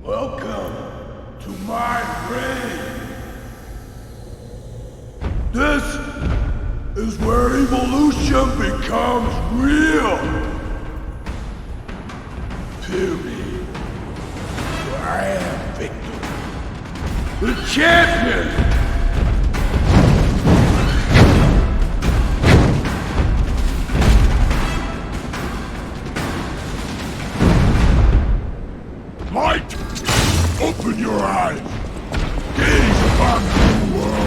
Welcome to my reign. This is where evolution becomes real. Fear me, for I am Victor, the champion. Light! Open your eyes! Gaze upon the new world!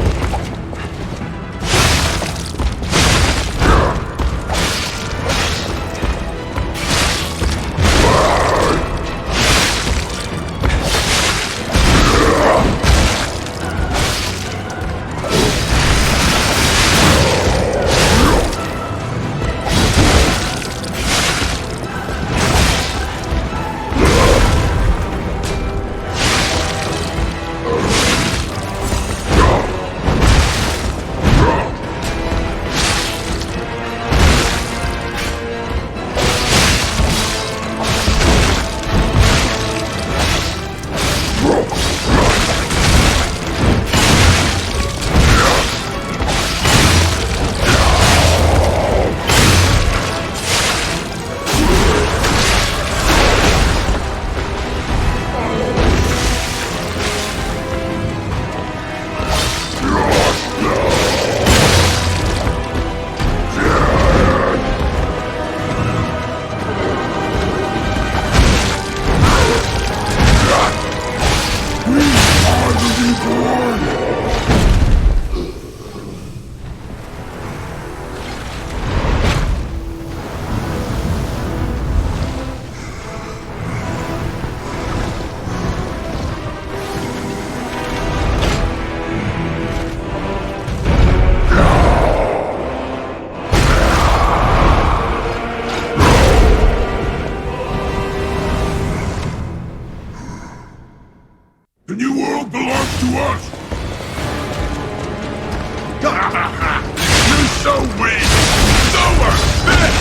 The new world belongs to us! You're so weak! So unfit!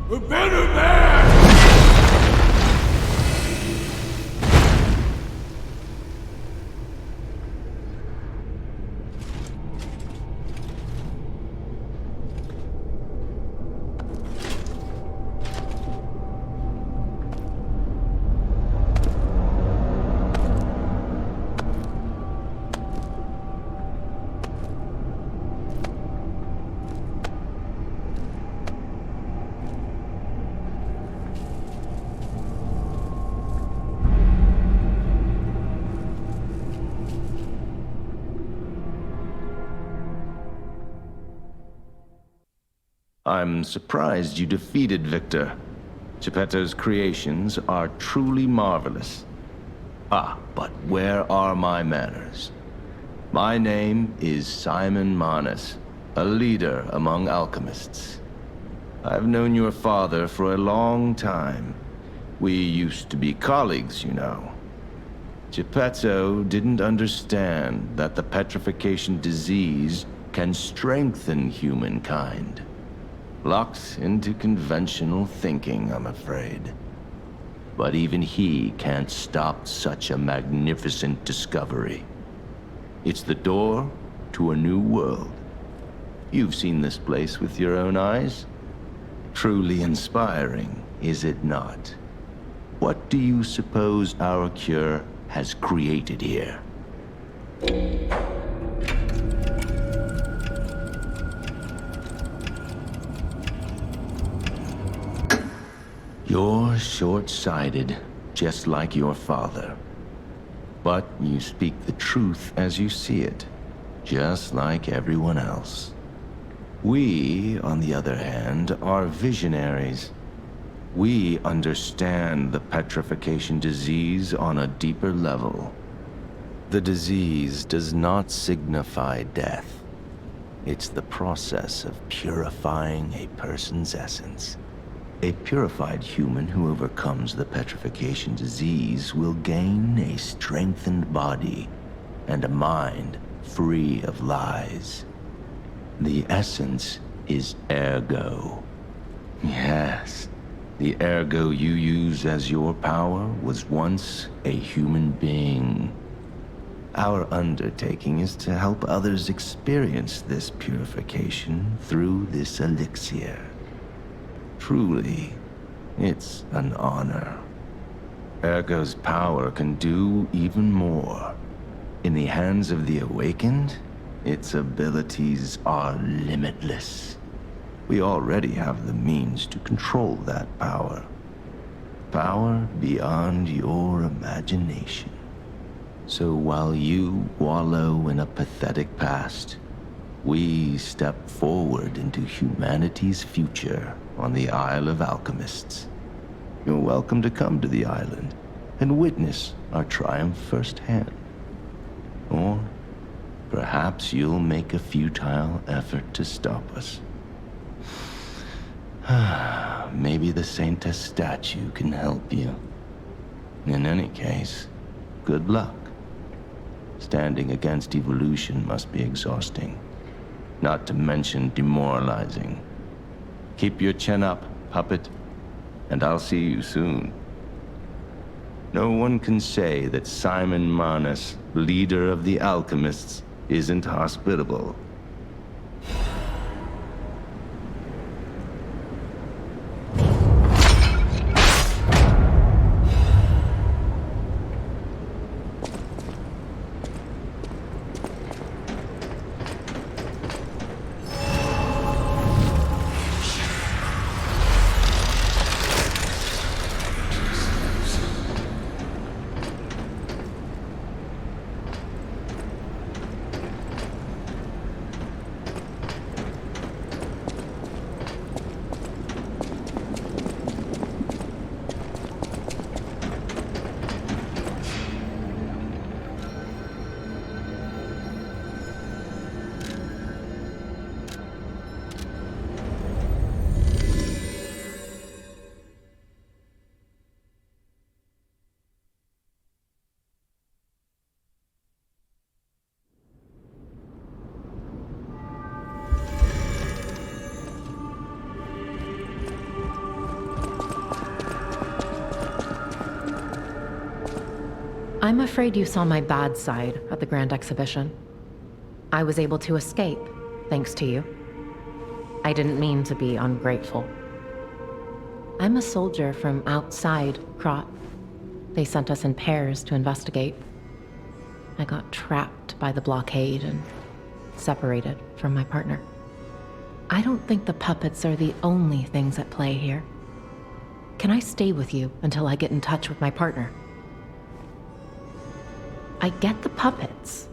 A better man! I'm surprised you defeated Victor. Geppetto's creations are truly marvelous. Ah, but where are my manners? My name is Simon Manus, a leader among alchemists. I've known your father for a long time. We used to be colleagues, you know. Geppetto didn't understand that the petrification disease can strengthen humankind. Locked into conventional thinking, I'm afraid. But even he can't stop such a magnificent discovery. It's the door to a new world. You've seen this place with your own eyes. Truly inspiring, is it not? What do you suppose our cure has created here? You're short-sighted, just like your father. But you speak the truth as you see it, just like everyone else. We, on the other hand, are visionaries. We understand the petrification disease on a deeper level. The disease does not signify death. It's the process of purifying a person's essence. A purified human who overcomes the petrification disease will gain a strengthened body and a mind free of lies. The essence is ergo. Yes, the ergo you use as your power was once a human being. Our undertaking is to help others experience this purification through this elixir. Truly, it's an honor. Ergo's power can do even more. In the hands of the awakened, its abilities are limitless. We already have the means to control that power. Power beyond your imagination. So while you wallow in a pathetic past, we step forward into humanity's future on the Isle of Alchemists. You're welcome to come to the island and witness our triumph firsthand. Or perhaps you'll make a futile effort to stop us. Maybe the Saintess statue can help you. In any case, good luck. Standing against evolution must be exhausting, not to mention demoralizing. Keep your chin up, puppet, and I'll see you soon. No one can say that Simon Manus, leader of the alchemists, isn't hospitable. I'm afraid you saw my bad side at the Grand Exhibition. I was able to escape, thanks to you. I didn't mean to be ungrateful. I'm a soldier from outside Krat. They sent us in pairs to investigate. I got trapped by the blockade and separated from my partner. I don't think the puppets are the only things at play here. Can I stay with you until I get in touch with my partner? I get the puppets,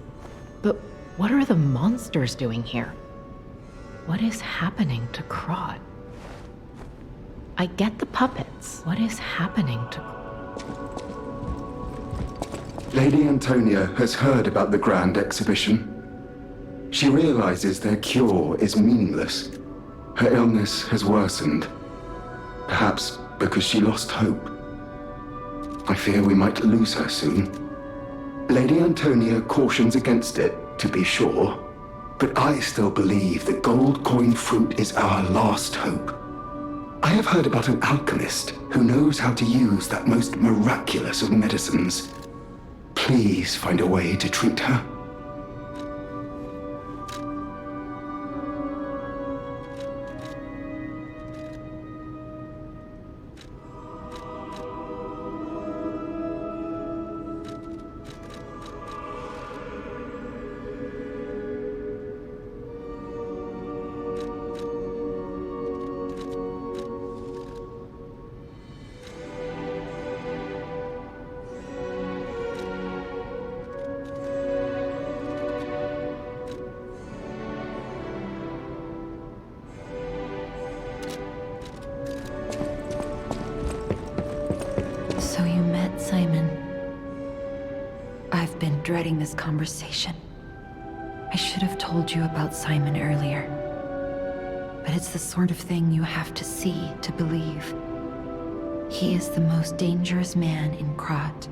but what are the monsters doing here? What is happening to Krat? I get the puppets. What is happening to... Lady Antonia has heard about the Grand Exhibition. She realizes their cure is meaningless. Her illness has worsened. Perhaps because she lost hope. I fear we might lose her soon. Lady Antonia cautions against it, to be sure. But I still believe the gold coin fruit is our last hope. I have heard about an alchemist who knows how to use that most miraculous of medicines. Please find a way to treat her. So you met Simon. I've been dreading this conversation. I should have told you about Simon earlier. But it's the sort of thing you have to see to believe. He is the most dangerous man in Krat.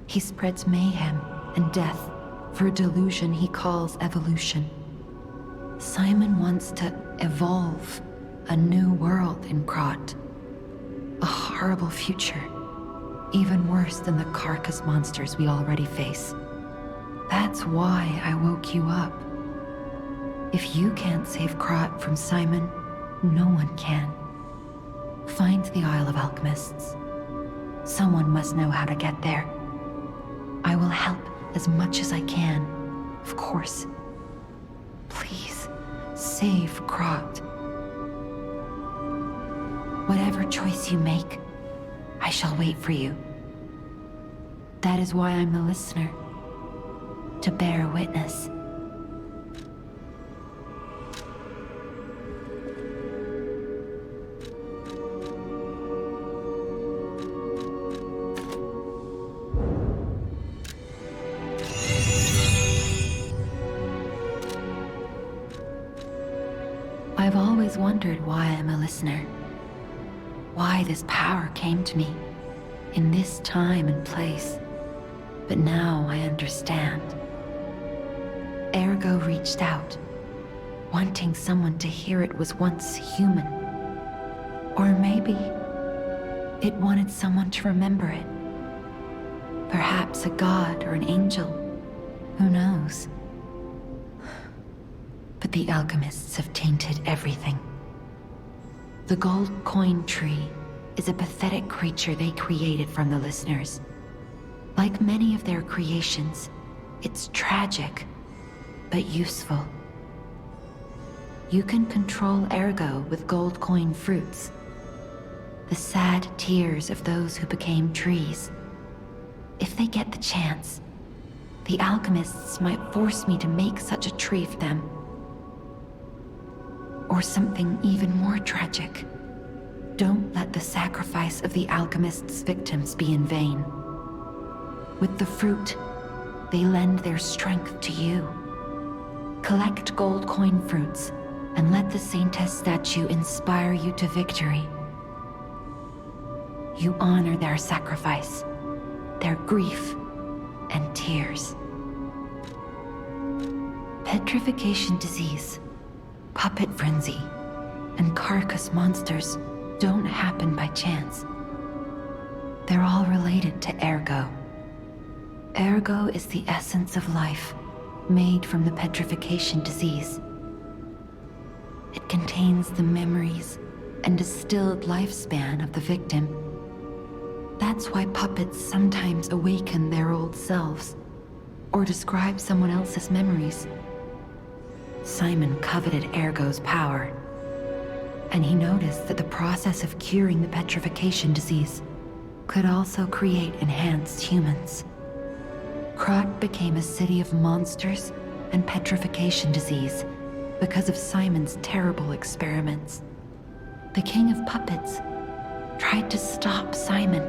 He spreads mayhem and death for a delusion he calls evolution. Simon wants to evolve a new world in Krat. A horrible future, even worse than the carcass monsters we already face. That's why I woke you up. If you can't save Krat from Simon, no one can. Find the Isle of Alchemists. Someone must know how to get there. I will help as much as I can, of course. Please, save Krat. Whatever choice you make, I shall wait for you. That is why I'm the listener, to bear witness. I've always wondered why I'm a listener. Why this power came to me, in this time and place. But now I understand. Ergo reached out, wanting someone to hear it was once human. Or maybe it wanted someone to remember it. Perhaps a god or an angel, who knows? But the alchemists have tainted everything. The gold coin tree is a pathetic creature they created from the listeners. Like many of their creations, it's tragic, but useful. You can control Ergo with gold coin fruits. The sad tears of those who became trees. If they get the chance, the alchemists might force me to make such a tree for them. Or something even more tragic. Don't let the sacrifice of the alchemists' victims be in vain. With the fruit, they lend their strength to you. Collect gold coin fruits, and let the Saintess statue inspire you to victory. You honor their sacrifice, their grief, and tears. Petrification disease, puppet frenzy, and carcass monsters don't happen by chance. They're all related to Ergo. Ergo is the essence of life, made from the petrification disease. It contains the memories and distilled lifespan of the victim. That's why puppets sometimes awaken their old selves, or describe someone else's memories. Simon coveted Ergo's power, and he noticed that the process of curing the petrification disease could also create enhanced humans. Krat became a city of monsters and petrification disease because of Simon's terrible experiments. The King of Puppets tried to stop Simon,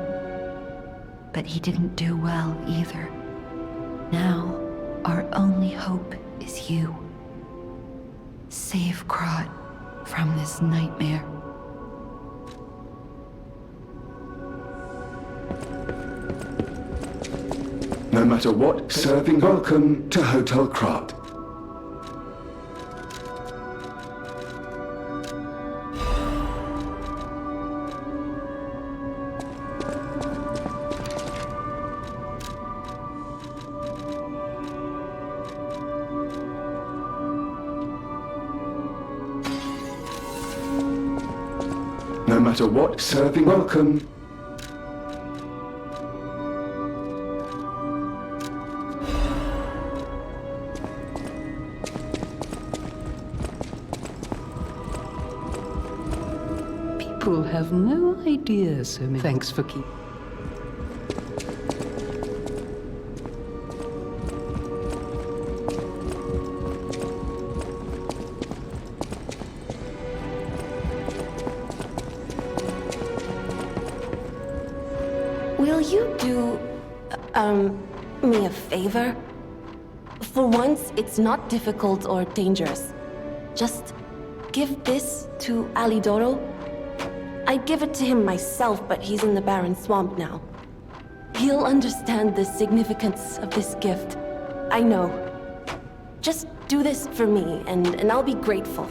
but he didn't do well either. Now, our only hope is you. Save Krat from this nightmare. No matter what, serving welcome to Hotel Krat. No matter what, serving welcome. People have no idea, so many. Thanks for keeping. Will you do, me a favor? For once, it's not difficult or dangerous. Just give this to Alidoro. I'd give it to him myself, but he's in the barren swamp now. He'll understand the significance of this gift. I know. Just do this for me, and I'll be grateful.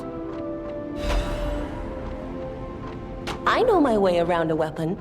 I know my way around a weapon.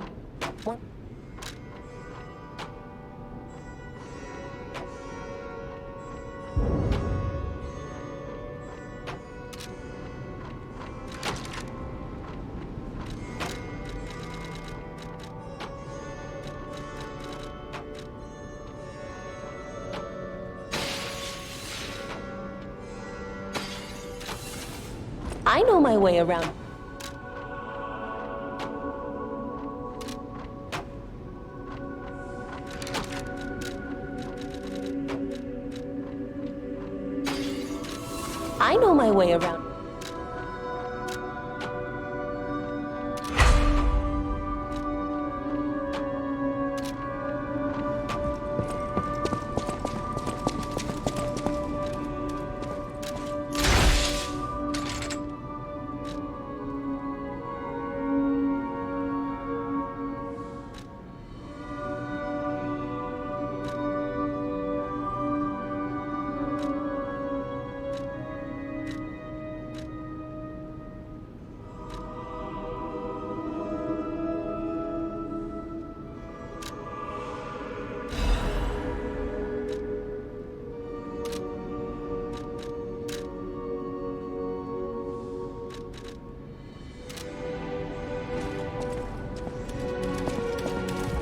I know my way around. I know my way around.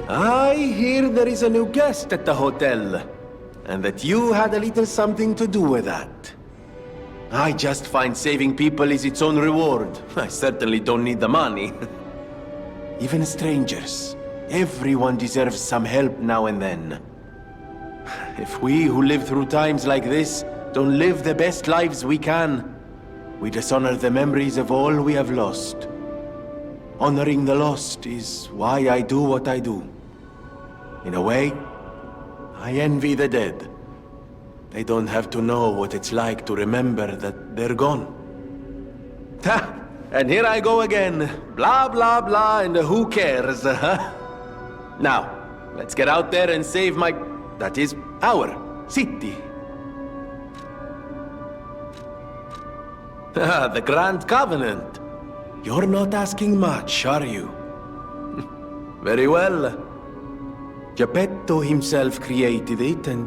I hear there is a new guest at the hotel, and that you had a little something to do with that. I just find saving people is its own reward. I certainly don't need the money. Even strangers. Everyone deserves some help now and then. If we who live through times like this don't live the best lives we can, we dishonor the memories of all we have lost. Honoring the lost is why I do what I do. In a way, I envy the dead. They don't have to know what it's like to remember that they're gone. Ha! And here I go again. Blah, blah, blah, and who cares, huh? Now, let's get out there and save my... that is, our city. Ah, the Grand Covenant. You're not asking much, are you? Very well. Geppetto himself created it, and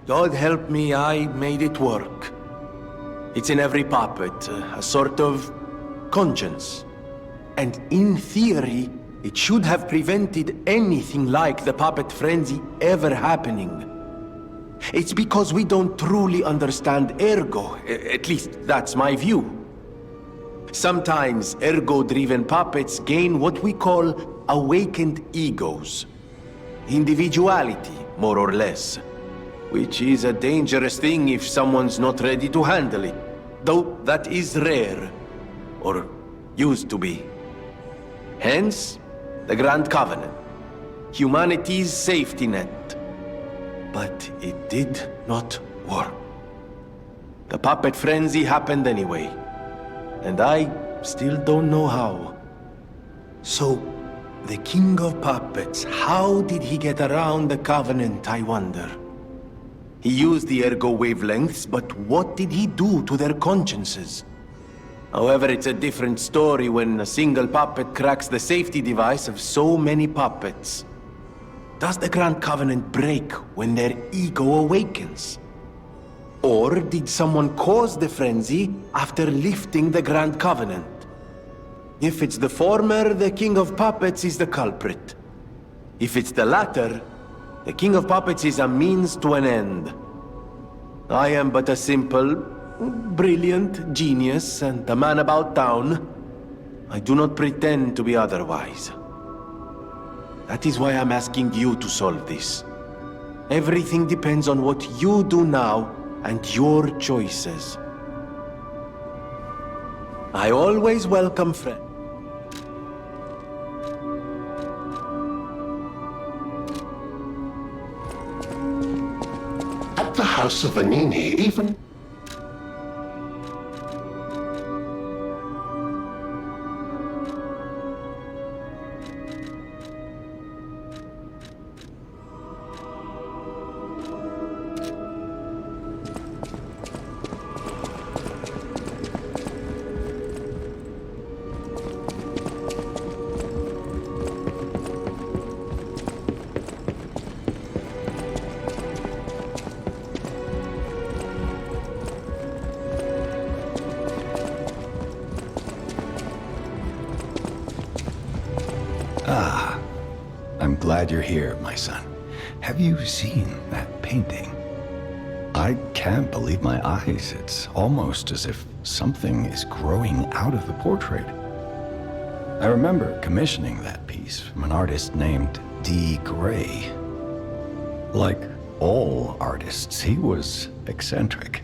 God help me, I made it work. It's in every puppet, a sort of conscience. And in theory, it should have prevented anything like the puppet frenzy ever happening. It's because we don't truly understand ergo, at least that's my view. Sometimes ergo-driven puppets gain what we call awakened egos. Individuality, more or less. Which is a dangerous thing if someone's not ready to handle it. Though that is rare. Or used to be. Hence, the Grand Covenant. Humanity's safety net. But it did not work. The puppet frenzy happened anyway. And I still don't know how. So, the King of Puppets, how did he get around the Covenant, I wonder? He used the ergo wavelengths, but what did he do to their consciences? However, it's a different story when a single puppet cracks the safety device of so many puppets. Does the Grand Covenant break when their ego awakens? Or did someone cause the frenzy after lifting the Grand Covenant? If it's the former, the King of Puppets is the culprit. If it's the latter, the King of Puppets is a means to an end. I am but a simple, brilliant genius and a man about town. I do not pretend to be otherwise. That is why I'm asking you to solve this. Everything depends on what you do now and your choices. I always welcome friends. At the House of Vanini, even... I'm glad you're here, my son. Have you seen that painting? I can't believe my eyes. It's almost as if something is growing out of the portrait. I remember commissioning that piece from an artist named D. Gray. Like all artists, he was eccentric.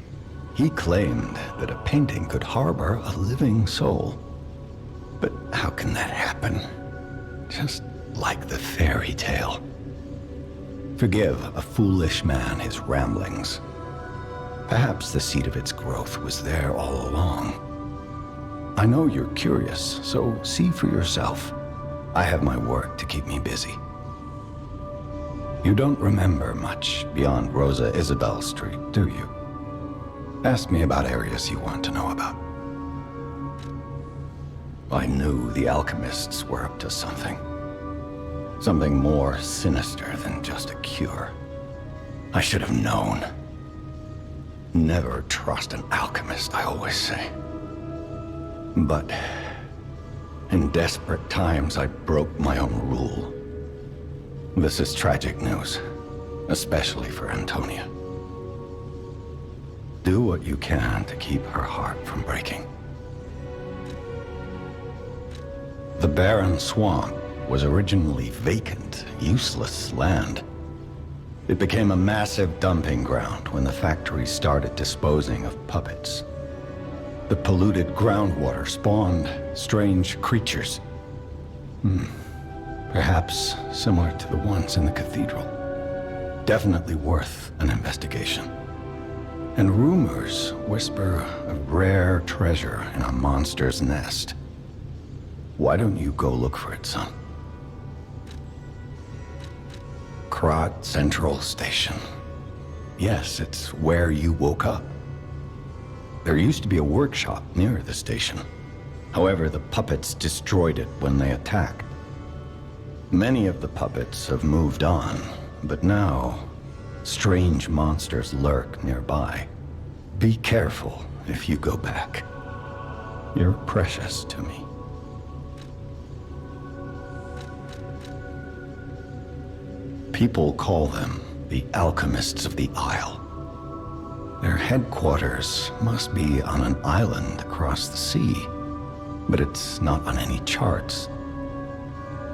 He claimed that a painting could harbor a living soul. But how can that happen? Just like the fairy tale. Forgive a foolish man his ramblings. Perhaps the seed of its growth was there all along. I know you're curious, so see for yourself. I have my work to keep me busy. You don't remember much beyond Rosa Isabel Street, do you? Ask me about areas you want to know about. I knew the alchemists were up to something. Something more sinister than just a cure. I should have known. Never trust an alchemist, I always say. But in desperate times, I broke my own rule. This is tragic news, especially for Antonia. Do what you can to keep her heart from breaking. The barren swamp was originally vacant, useless land. It became a massive dumping ground when the factories started disposing of puppets. The polluted groundwater spawned strange creatures. Perhaps similar to the ones in the cathedral. Definitely worth an investigation. And rumors whisper of rare treasure in a monster's nest. Why don't you go look for it, son? Krat Central Station. Yes, it's where you woke up. There used to be a workshop near the station. However, the puppets destroyed it when they attacked. Many of the puppets have moved on, but now, strange monsters lurk nearby. Be careful if you go back. You're precious to me. People call them the alchemists of the Isle. Their headquarters must be on an island across the sea, but it's not on any charts.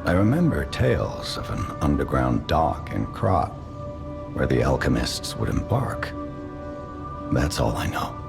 I remember tales of an underground dock in Krat, where the alchemists would embark. That's all I know.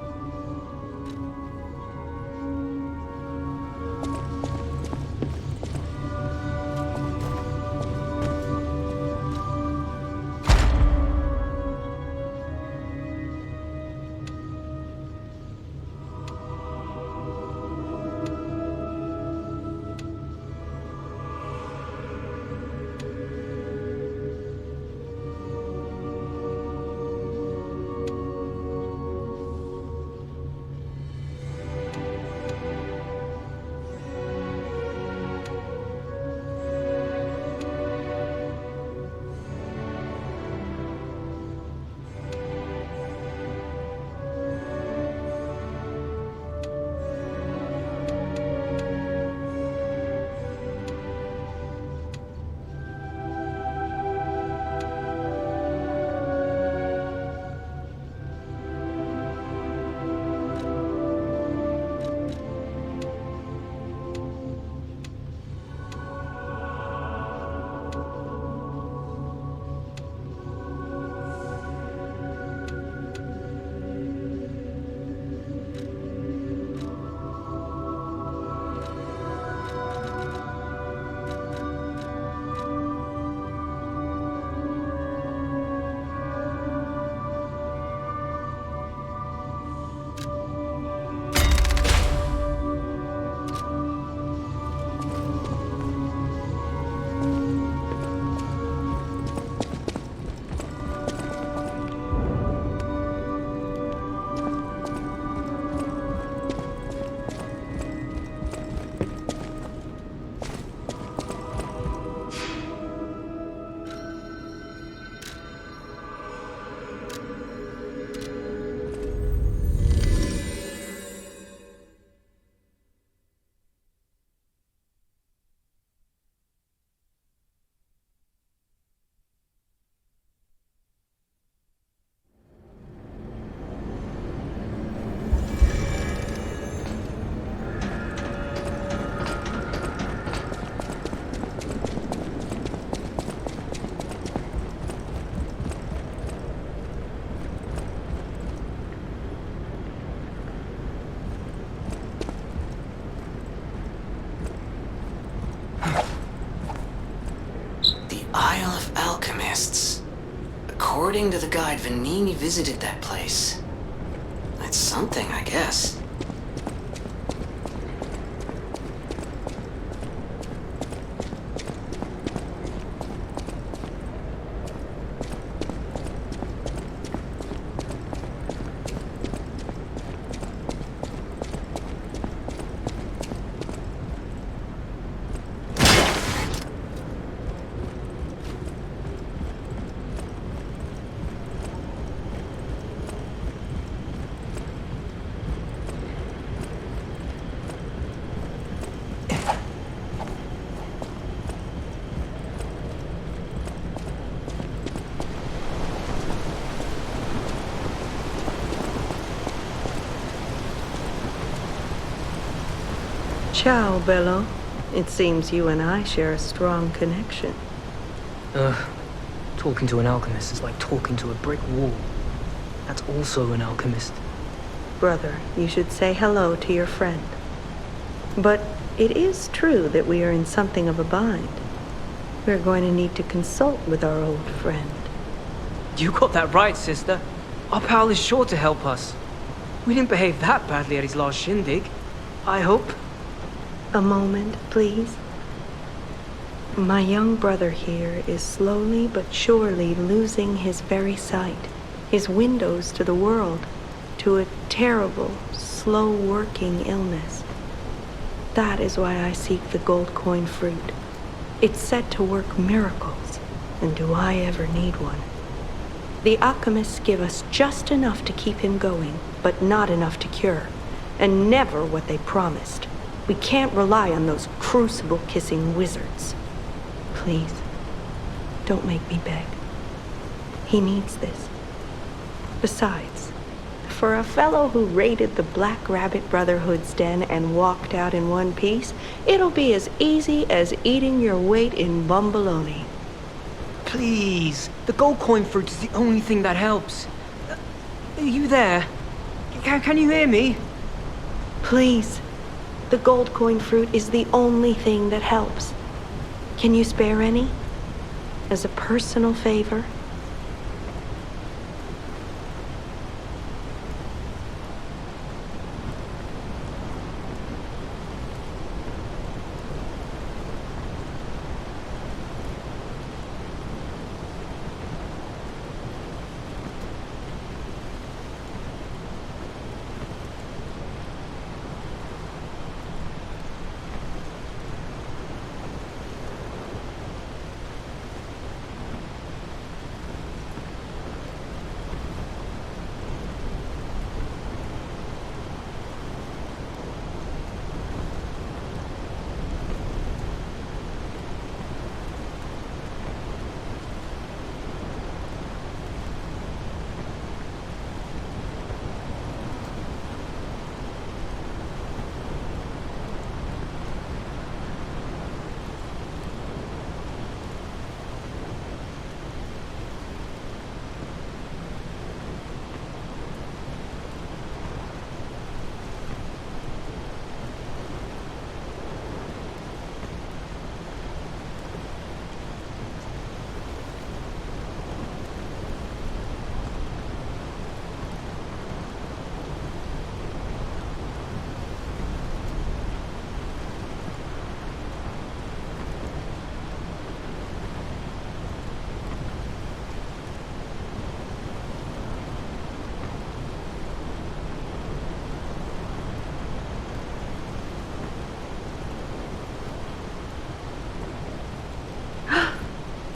Isle of Alchemists. According to the guide, Vanini visited that place. That's something, I guess. Ciao, Bello. It seems you and I share a strong connection. Talking to an alchemist is like talking to a brick wall. That's also an alchemist. Brother, you should say hello to your friend. But it is true that we are in something of a bind. We're going to need to consult with our old friend. You got that right, sister. Our pal is sure to help us. We didn't behave that badly at his last shindig, I hope. A moment, please. My young brother here is slowly but surely losing his very sight, his windows to the world, to a terrible, slow-working illness. That is why I seek the gold coin fruit. It's said to work miracles, and do I ever need one? The alchemists give us just enough to keep him going, but not enough to cure, and never what they promised. We can't rely on those crucible-kissing wizards. Please, don't make me beg. He needs this. Besides, for a fellow who raided the Black Rabbit Brotherhood's den and walked out in one piece, it'll be as easy as eating your weight in bumbaloni. Please, the gold coin fruit is the only thing that helps. Are you there? Can you hear me? Please. The gold coin fruit is the only thing that helps. Can you spare any? As a personal favor?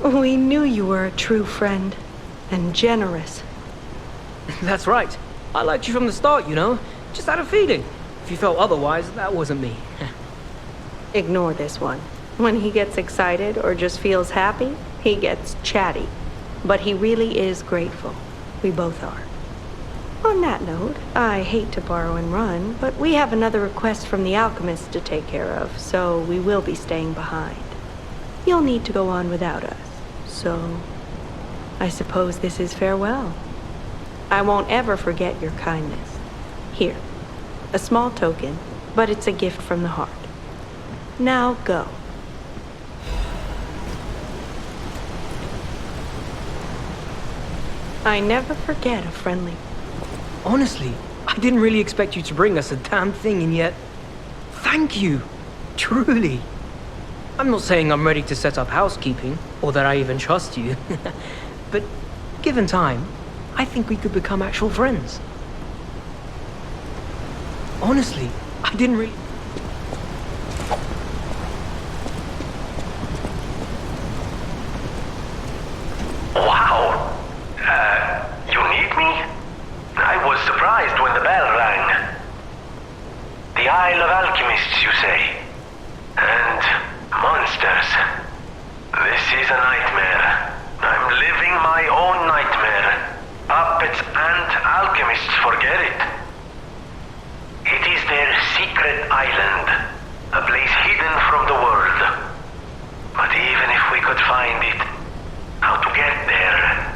We knew you were a true friend, and generous. That's right. I liked you from the start, you know. Just had a feeling. If you felt otherwise, that wasn't me. Ignore this one. When he gets excited or just feels happy, he gets chatty. But he really is grateful. We both are. On that note, I hate to borrow and run, but we have another request from the alchemist to take care of, so we will be staying behind. You'll need to go on without us, so I suppose this is farewell. I won't ever forget your kindness. Here, a small token, but it's a gift from the heart. Now go. I never forget a friendly. Honestly, I didn't really expect you to bring us a damn thing, and yet... Thank you. Truly. I'm not saying I'm ready to set up housekeeping, or that I even trust you. But given time, I think we could become actual friends. Honestly, I didn't really... Wow! You need me? I was surprised when the bell rang. The Isle of Alchemists, you say? And monsters. This is a nightmare. I'm living my own nightmare. Puppets and alchemists forget it. It is their secret island, a place hidden from the world. But even if we could find it, how to get there?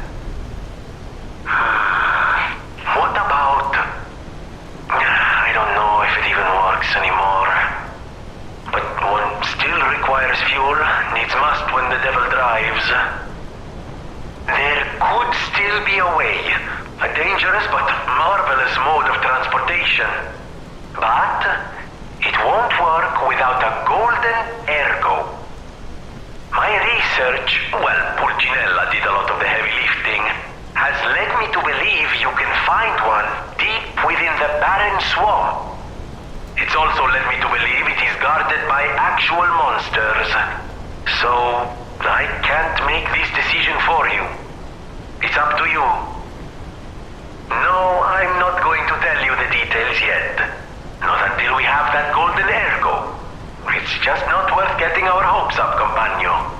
What about... I don't know if it even works anymore. But one still requires fuel, needs must when the devil drives. There could still be a way, a dangerous but marvelous mode of transportation. But it won't work without a golden ergo. My research, well, Pulcinella did a lot of the heavy lifting, has led me to believe you can find one deep within the barren swamp. It's also led me to believe it is guarded by actual monsters. So, I can't make this decision for you. It's up to you. No, I'm not going to tell you the details yet. Not until we have that golden ergo. It's just not worth getting our hopes up, compagno.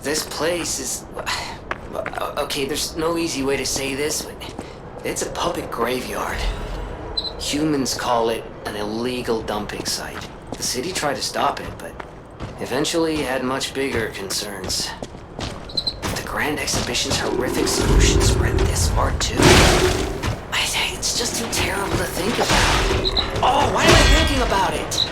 This place is... Okay, there's no easy way to say this, but it's a public graveyard. Humans call it an illegal dumping site. The city tried to stop it, but eventually had much bigger concerns. The Grand Exhibition's horrific solution spread this far too. It's just too terrible to think about. Oh, why am I thinking about it?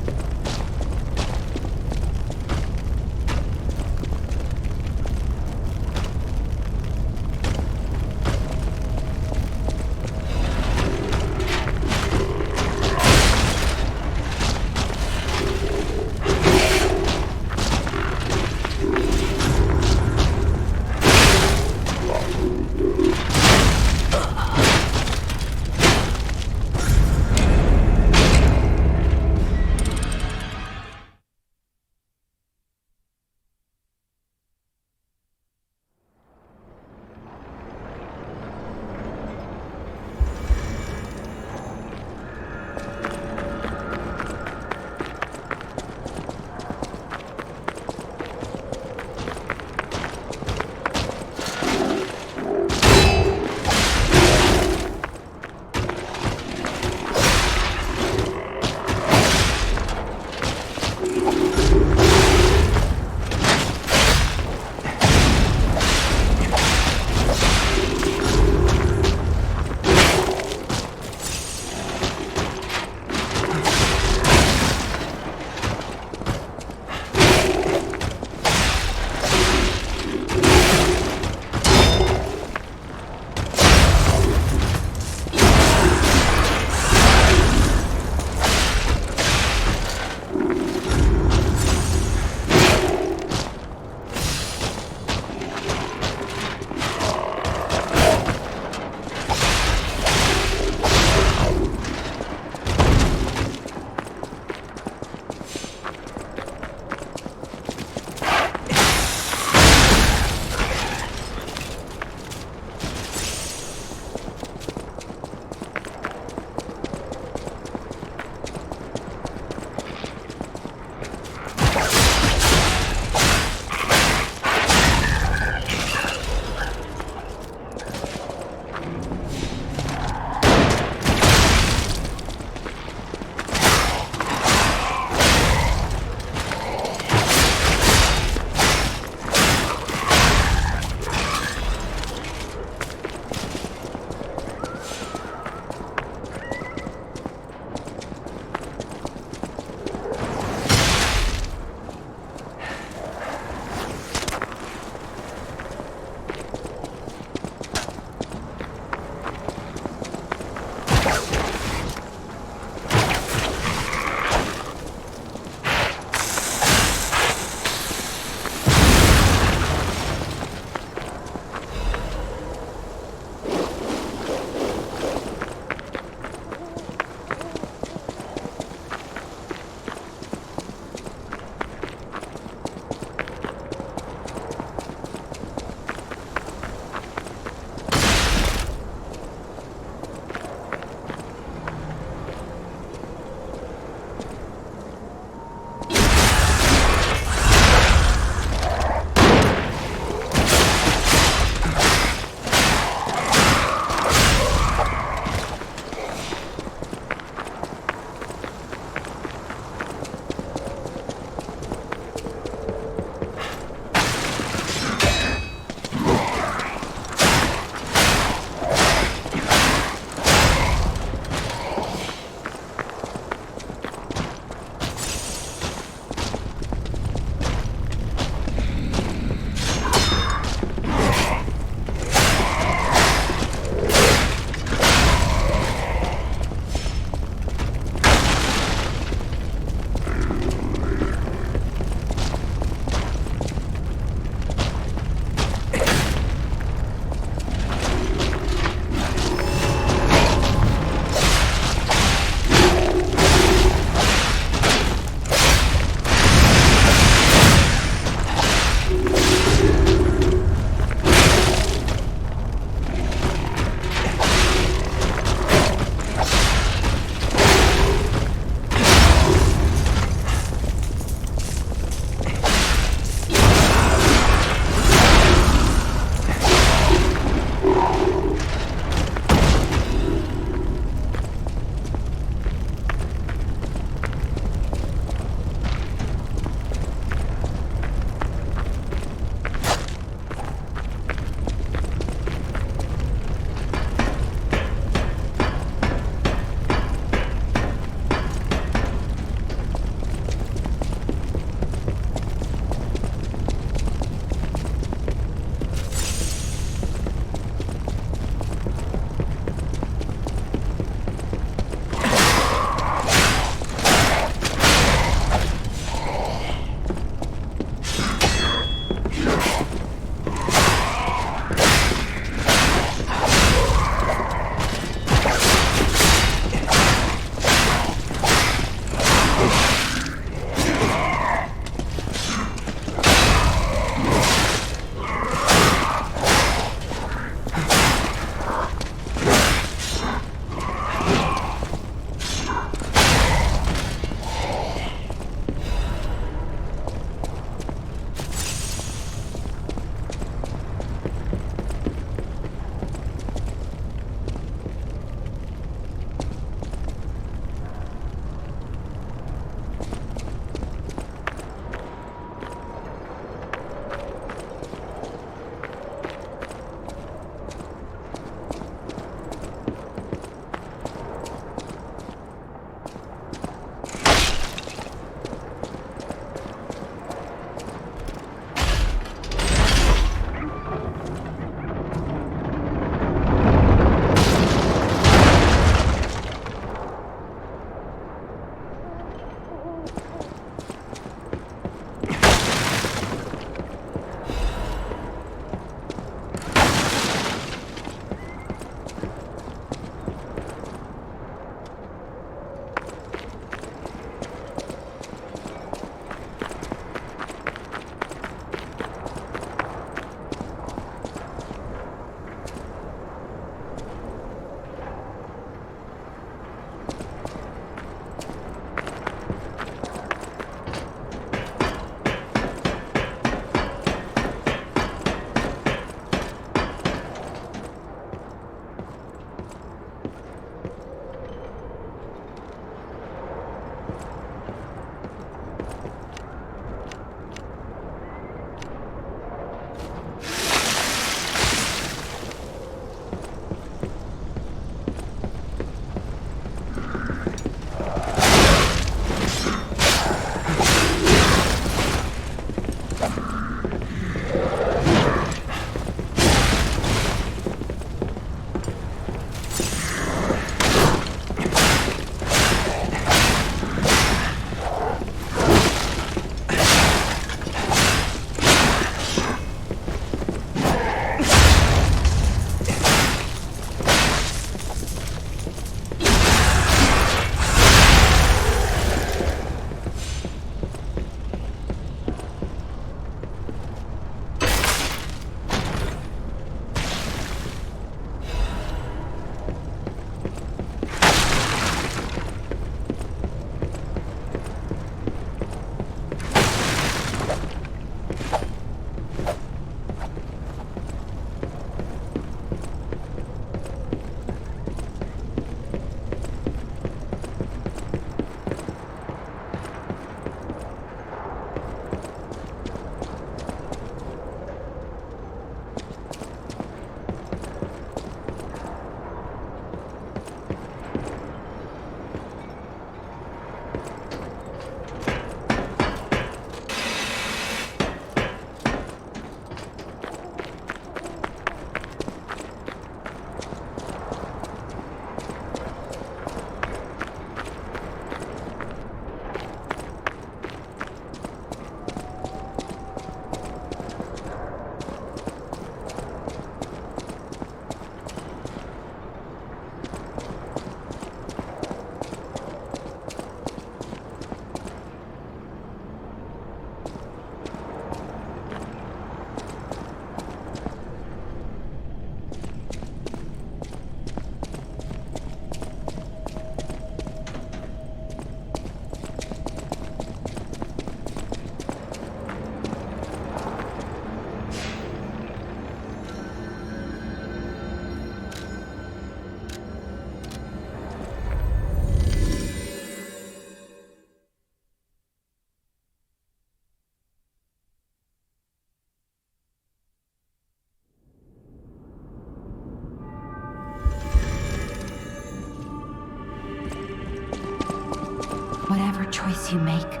choice you make,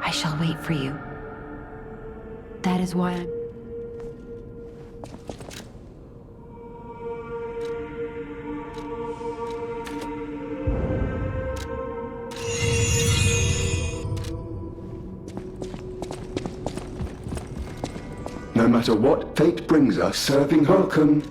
I shall wait for you. That is why I'm... No matter what fate brings us, serving welcome.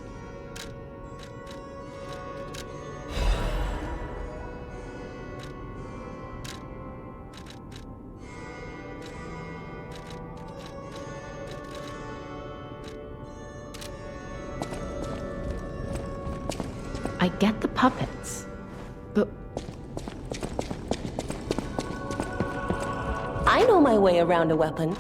I get the puppets, but I know my way around a weapon.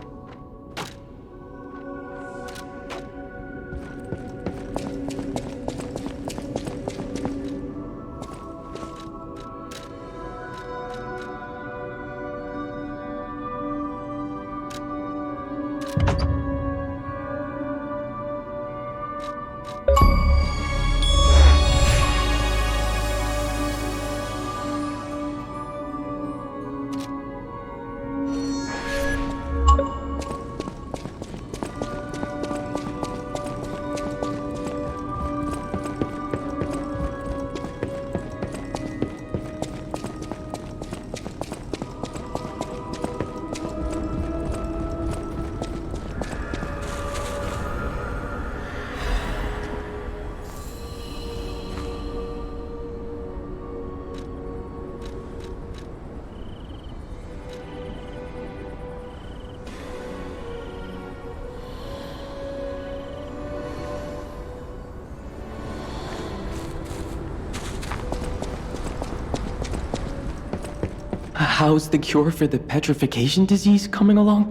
How's the cure for the petrification disease coming along?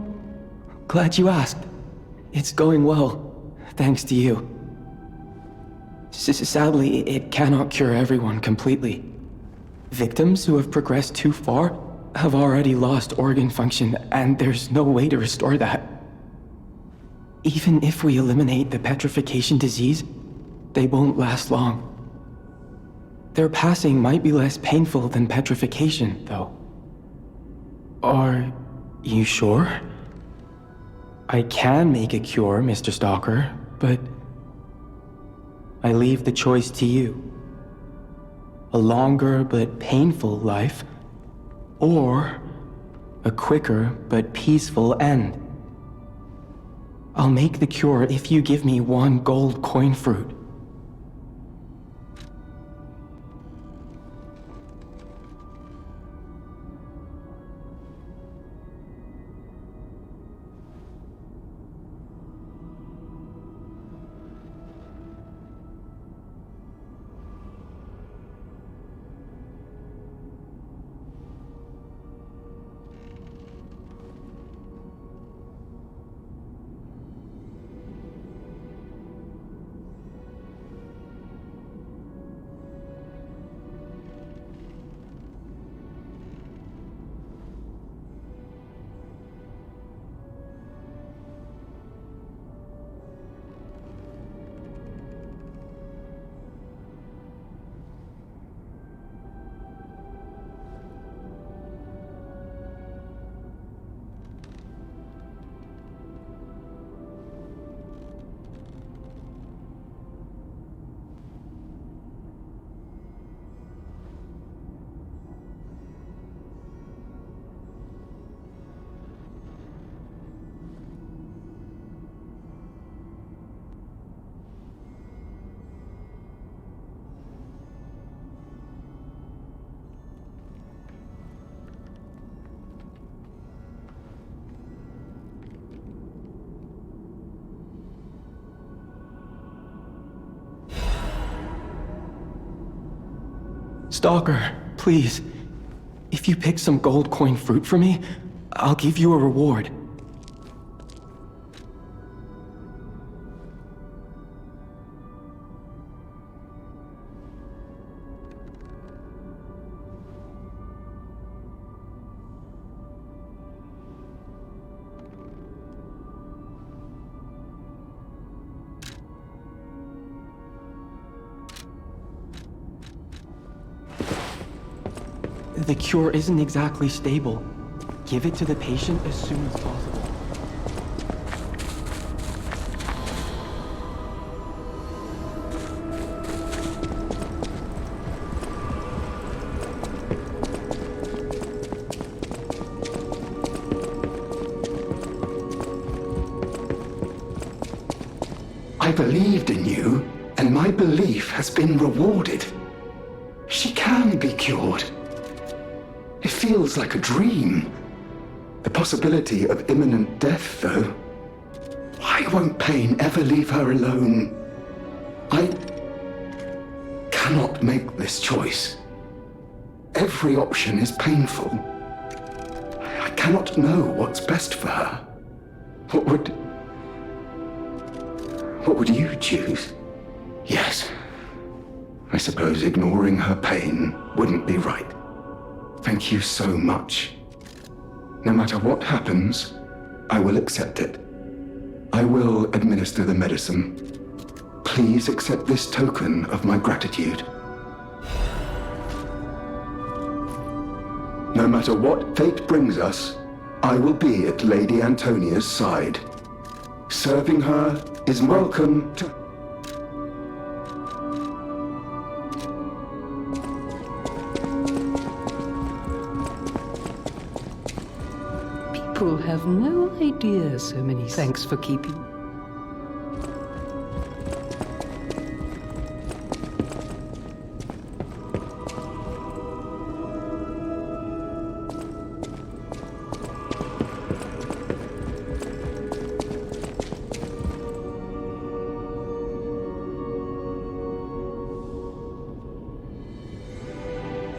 Glad you asked. It's going well, thanks to you. Sadly, it cannot cure everyone completely. Victims who have progressed too far have already lost organ function, and there's no way to restore that. Even if we eliminate the petrification disease, they won't last long. Their passing might be less painful than petrification, though. Are you sure? I can make a cure, Mr. Stalker, but I leave the choice to you. A longer but painful life, or a quicker but peaceful end. I'll make the cure if you give me 1 gold coin fruit. Stalker, please. If you pick some gold coin fruit for me, I'll give you a reward. The cure isn't exactly stable. Give it to the patient as soon as possible. I believed in you, and my belief has been rewarded. She can be cured. It feels like a dream. The possibility of imminent death, though. Why won't pain ever leave her alone? I cannot make this choice. Every option is painful. I cannot know what's best for her. What would you choose? Yes. I suppose ignoring her pain wouldn't be right. Thank you so much. No matter what happens, I will accept it. I will administer the medicine. Please accept this token of my gratitude. No matter what fate brings us, I will be at Lady Antonia's side. Serving her is welcome to... People have no idea so many thanks for keeping.